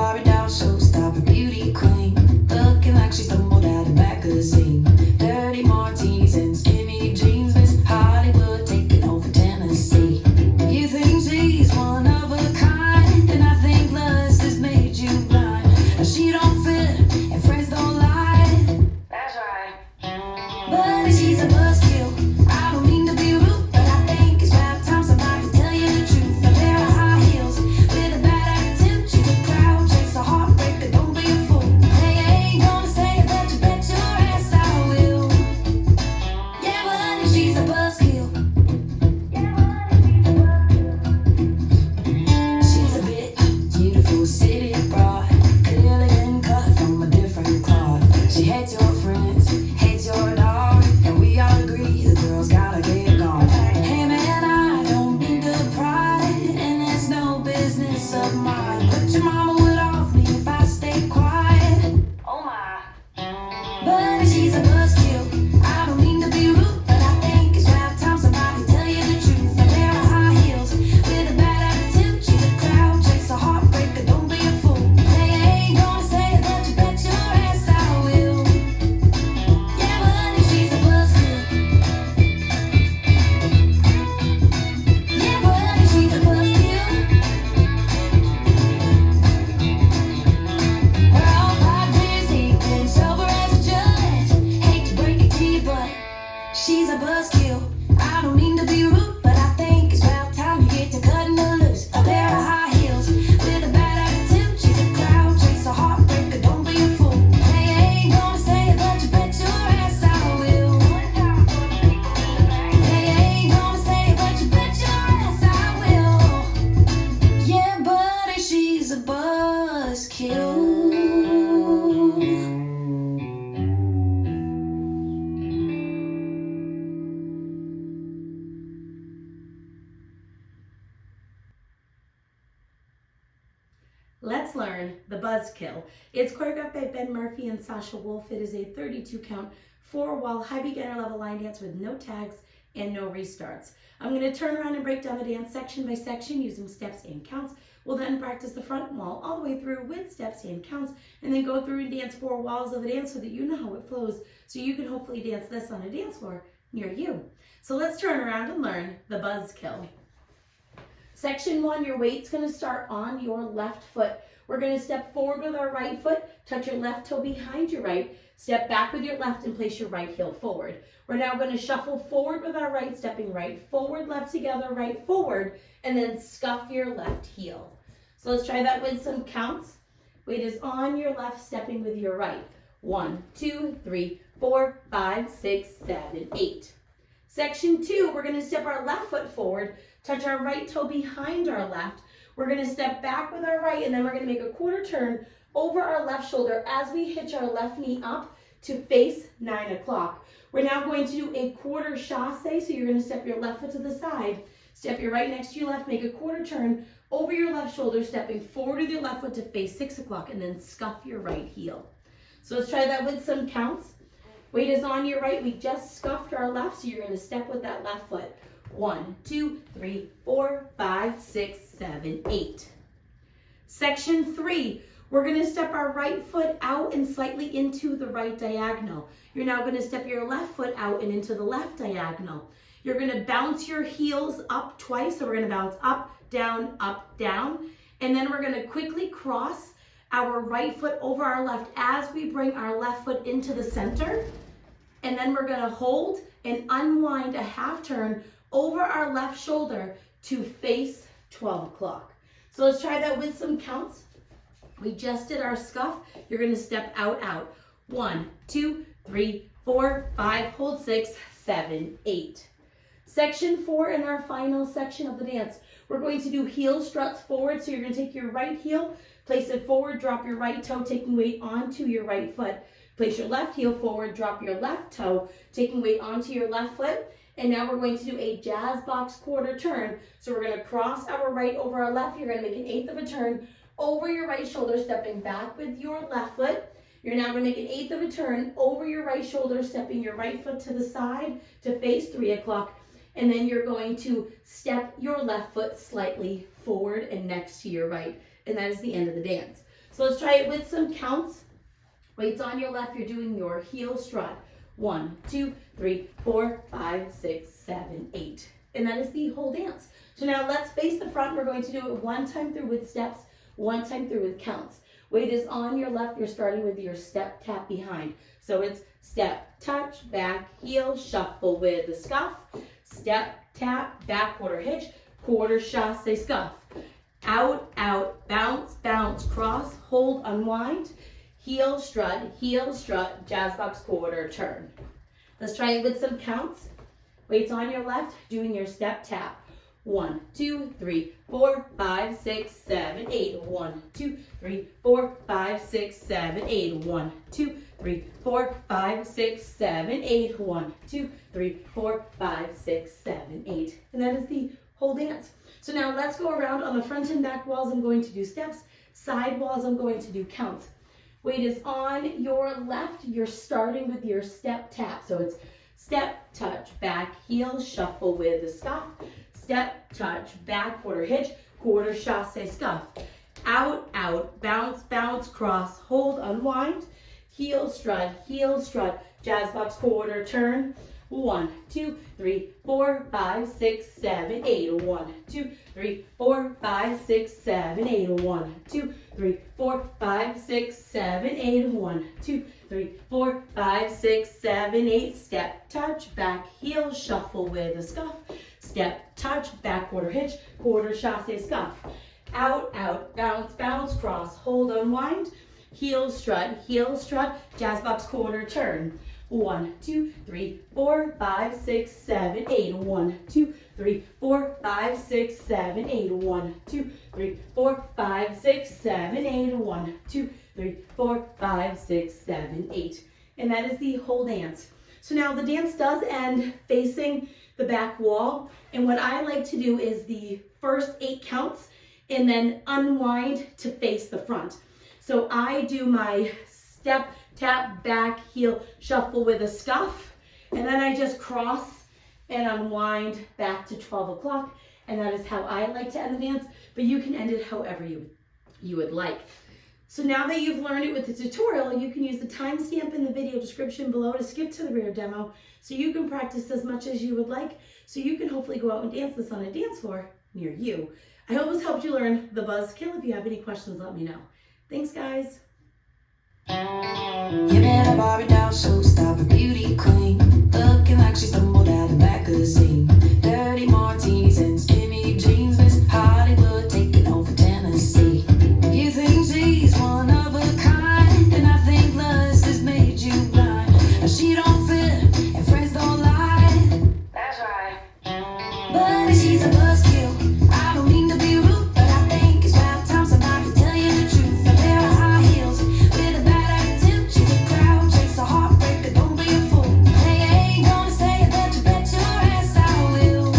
Barbie doll showstopper beauty queen, looking like she stumbled out of magazine. Dirty martinis and skinny jeans, Miss Hollywood taking over Tennessee. You think she's one of a kind, and I think lust has made you blind. She don't fit and friends don't lie. That's right. But she's a buzzkill. I don't mean to be rude, but I think it's about time somebody tell you the truth. A pair of high heels with a bad attitude. She's a crowd chaser, heartbreaker, don't be a fool. They ain't gonna say it, but you bet your ass I will. Yeah, but she's a buzzkill. She's a bitch, beautiful city broad, clearly been cut from a different cloth. She hates your friends, hates your dog, and we all agree the girl's gotta get gone. Hey man, I don't mean to pry, and it's no business of mine, but your mama would off me if I stay quiet. Oh my. But she's a buzzkill. I don't mean to be rude, but I think it's about time somebody tell you the truth. A pair of high heels with a bad attitude. She's a crowd chaser, heartbreaker, don't be a fool. They ain't gonna say it, but you bet your ass I will. Yeah, but she's a buzzkill. Yeah, but she's a buzzkill. We're all 5 years deep, been sober as a judge. Hate to break it to you, but she's a buzzkill. I don't mean to be rude, but I think it's about time you get to cutting her loose. A pair of high heels with a bad attitude. She's a crowd chaser, heartbreaker, don't be a fool. They ain't gonna say it, but you bet your ass I will. They ain't gonna say it, but you bet your ass I will. Yeah, buddy, she's a buzzkill. Let's learn the Buzzkill. It's choreographed by Ben Murphy and Sascha Wolf. It is a 32 count, 4-wall, high beginner level line dance with no tags and no restarts. I'm going to turn around and break down the dance section by section using steps and counts. We'll then practice the front wall all the way through with steps and counts, and then go through and dance 4 walls of the dance so that you know how it flows, so you can hopefully dance this on a dance floor near you. So let's turn around and learn the Buzzkill. Section 1, your weight's going to start on your left foot. We're going to step forward with our right foot, touch your left toe behind your right, step back with your left and place your right heel forward. We're now going to shuffle forward with our right, stepping right forward, left together, right forward, and then scuff your left heel. So let's try that with some counts. Weight is on your left, stepping with your right. 1, 2, 3, 4, 5, 6, 7, 8. Section 2, we're going to step our left foot forward, touch our right toe behind our left. We're going to step back with our right, and then we're going to make a quarter turn over our left shoulder as we hitch our left knee up to face 9 o'clock. We're now going to do a quarter chasse, so you're going to step your left foot to the side, step your right next to your left, make a quarter turn over your left shoulder, stepping forward with your left foot to face 6 o'clock, and then scuff your right heel. So let's try that with some counts. Weight is on your right. We just scuffed our left, so you're going to step with that left foot. 1, 2, 3, 4, 5, 6, 7, 8. Section 3, we're going to step our right foot out and slightly into the right diagonal. You're now going to step your left foot out and into the left diagonal. You're going to bounce your heels up twice. So we're going to bounce up, down, and then we're going to quickly cross our right foot over our left as we bring our left foot into the center. And then we're going to hold and unwind a half turn over our left shoulder to face 12 o'clock. So let's try that with some counts. We just did our scuff. You're going to step out. 1, 2, 3, 4, 5, hold 6, 7, 8. Section 4 in our final section of the dance. We're going to do heel struts forward. So you're going to take your right heel, place it forward, drop your right toe, taking weight onto your right foot. Place your left heel forward, drop your left toe, taking weight onto your left foot. And now we're going to do a jazz box quarter turn. So we're going to cross our right over our left. You're going to make an 1/8 of a turn over your right shoulder, stepping back with your left foot. You're now going to make an 1/8 of a turn over your right shoulder, stepping your right foot to the side to face 3 o'clock. And then you're going to step your left foot slightly forward and next to your right. And that is the end of the dance. So So let's try it with some counts. Weights on your left, you're doing your heel strut. 1, 2, 3, 4, 5, 6, 7, 8. And that is the whole dance. So now let's face the front. We're going to do it one time through with steps, one time through with counts. Weight is on your left. You're starting with your step, tap behind. So it's step, touch, back, heel, shuffle with the scuff. Step, tap, back, quarter hitch, quarter chasse, scuff. Out, out, bounce, bounce, cross, hold, unwind. Heel, strut, jazz box, quarter, turn. Let's try it with some counts. Weights on your left, doing your step, tap. 1, 2, 3, 4, 5, 6, 7, 8. 1, 2, 3, 4, 5, 6, 7, 8. 1, 2, 3, 4, 5, 6, 7, 8. 1, 2, 3, 4, 5, 6, 7, 8. And that is the whole dance. So now let's go around on the front and back walls. I'm going to do steps. Side walls, I'm going to do counts. Weight is on your left. You're starting with your step, tap. So it's step, touch, back, heel, shuffle with the scuff. Step, touch, back, quarter hitch, quarter chasse, scuff. Out, out, bounce, bounce, cross, hold, unwind. Heel, strut, jazz box, quarter, turn. 1, 2, 3, 4, 5, 6, 7, 8. 1, 2, 3, 4, 5, 6, 7, 8. 1, 2, 3, 4, 5, 6, 7, 8. 1, 2, 3, 4, 5, 6, 7, 8. Step, touch, back, heel, shuffle with a scuff. Step, touch, back, quarter hitch, quarter chasse, scuff. Out, out, bounce, bounce, cross, hold, unwind. Heel, strut, jazz box, quarter, turn. 1, 2, 3, 4, 5, 6, 7, 8. 1, 2, 3, 4, 5, 6, 7, 8. 1, 2, 3, 4, 5, 6, 7, 8. 1, 2, 3, 4, 5, 6, 7, 8. And that is the whole dance. So now the dance does end facing the back wall. And what I like to do is the first 8 counts and then unwind to face the front. So I do my step, tap, back, heel, shuffle with a scuff, and then I just cross and unwind back to 12 o'clock, and that is how I like to end the dance, but you can end it however you would like. So now that you've learned it with the tutorial, you can use the timestamp in the video description below to skip to the rear demo, so you can practice as much as you would like, so you can hopefully go out and dance this on a dance floor near you. I hope this helped you learn the Buzzkill. If you have any questions, let me know. Thanks, guys. You met a Barbie doll showstopper beauty queen, looking like she stumbled out of magazine. Dirty martinis and skinny jeans, Miss Hollywood taking over Tennessee. You think she's one of a kind, and I think lust has made you blind. Now she don't fit, and friends don't lie. That's right. But she's a buzzkill. I don't mean to be rude, but I think it's about time somebody tell you the truth. A pair of high heels with a bad attitude. She's a crowd chaser, heartbreaker, don't be a fool. They ain't gonna say it, but you bet your ass I will.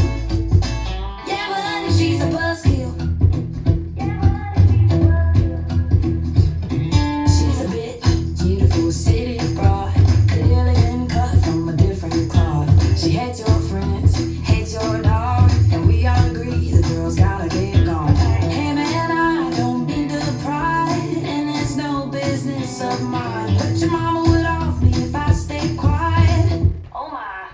Yeah, but she's a buzzkill. She's a bitch, beautiful city broad, clearly been cut from a different cloth. She hates your friends, hates your dog, and we all agree the girl's gotta get gone. Hey man, I don't mean to pry, and it's no business of mine, but your mama would off me if I stay quiet. Oh my.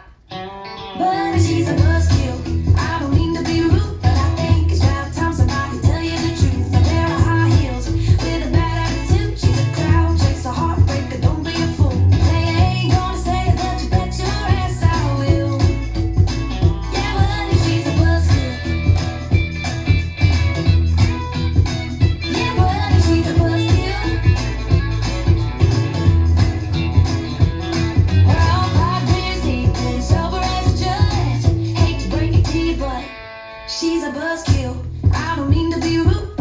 But she's a buzzkill. I don't mean to be rude, but I think it's about time somebody tell you the truth. A pair of high heels with a bad attitude. She's a crowd chaser, heartbreaker, don't be a fool. They ain't gonna say it, but you bet your ass I will. Yeah, but she's a buzzkill. Yeah, but she's a buzzkill. We're all 5 years deep, been sober as a judge. Hate to break it to you, but she's a buzzkill. I don't mean to be rude,